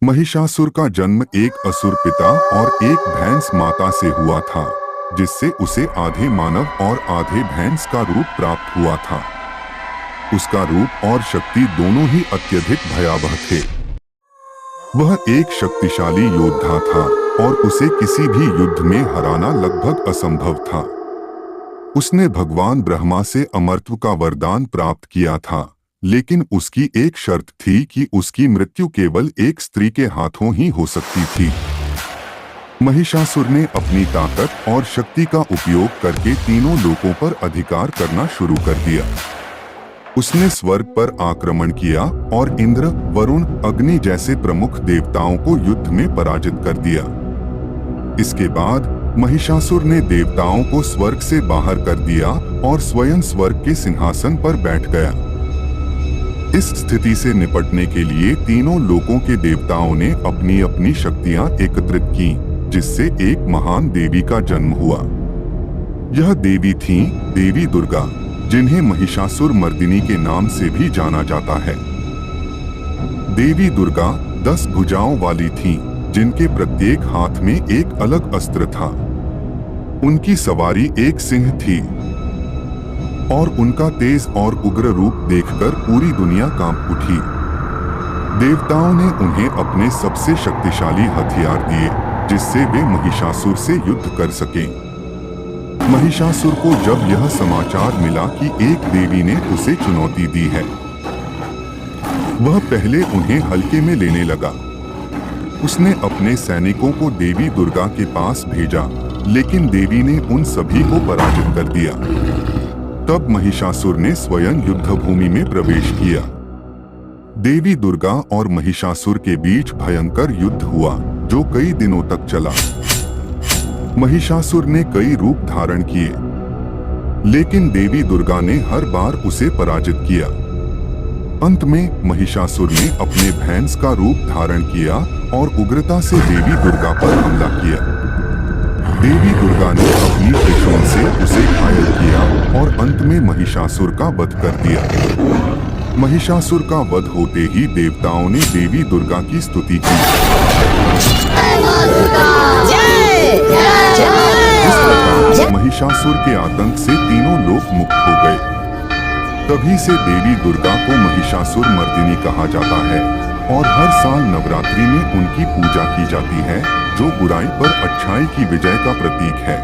महिषासुर का जन्म एक असुर पिता और एक भैंस माता से हुआ था, जिससे उसे आधे मानव और आधे भैंस का रूप प्राप्त हुआ था। उसका रूप और शक्ति दोनों ही अत्यधिक भयावह थे। वह एक शक्तिशाली योद्धा था और उसे किसी भी युद्ध में हराना लगभग असंभव था। उसने भगवान ब्रह्मा से अमरत्व का वरदान प्राप्त किया था, लेकिन उसकी एक शर्त थी कि उसकी मृत्यु केवल एक स्त्री के हाथों ही हो सकती थी। महिषासुर ने अपनी ताकत और शक्ति का उपयोग करके तीनों लोकों पर अधिकार करना शुरू कर दिया। उसने स्वर्ग पर आक्रमण किया और इंद्र, वरुण, अग्नि जैसे प्रमुख देवताओं को युद्ध में पराजित कर दिया। इसके बाद महिषासुर ने देवताओं को स्वर्ग से बाहर कर दिया और स्वयं स्वर्ग के सिंहासन पर बैठ गया। इस स्थिति से निपटने के लिए तीनों लोकों के देवताओं ने अपनी अपनी शक्तियां एकत्रित की, जिससे एक महान देवी का जन्म हुआ। यह देवी थीं देवी दुर्गा, जिन्हें महिषासुर मर्दिनी के नाम से भी जाना जाता है। देवी दुर्गा 10 भुजाओं वाली थीं, जिनके प्रत्येक हाथ में एक अलग अस्त्र था। उनकी सवारी एक सिंह थी और उनका तेज और उग्र रूप देखकर पूरी दुनिया कांप उठी। देवताओं ने उन्हें अपने सबसे शक्तिशाली हथियार दिए, जिससे वे महिषासुर से युद्ध कर सकें। महिषासुर को जब यह समाचार मिला कि एक देवी ने उसे चुनौती दी है, वह पहले उन्हें हल्के में लेने लगा। उसने अपने सैनिकों को देवी दुर्गा के पास भेजा, लेकिन देवी ने उन सभी को पराजित कर दिया। तब महिषासुर ने स्वयं युद्ध भूमि में प्रवेश किया। देवी दुर्गा और महिषासुर के बीच भयंकर युद्ध हुआ, जो कई दिनों तक चला। महिषासुर ने कई रूप धारण किए, लेकिन देवी दुर्गा ने हर बार उसे पराजित किया। अंत में महिषासुर ने अपने भैंस का रूप धारण किया और उग्रता से देवी दुर्गा पर हमला किया। देवी दुर्गा ने अपनी त्रिशूल से उसे घायल किया और अंत में महिषासुर का वध कर दिया। महिषासुर का वध होते ही देवताओं ने देवी दुर्गा की स्तुति की। इस प्रकार महिषासुर के आतंक से तीनों लोक मुक्त हो गए। तभी से देवी दुर्गा को महिषासुर मर्दिनी कहा जाता है और हर साल नवरात्रि में उनकी पूजा की जाती है, जो बुराई पर अच्छाई की विजय का प्रतीक है।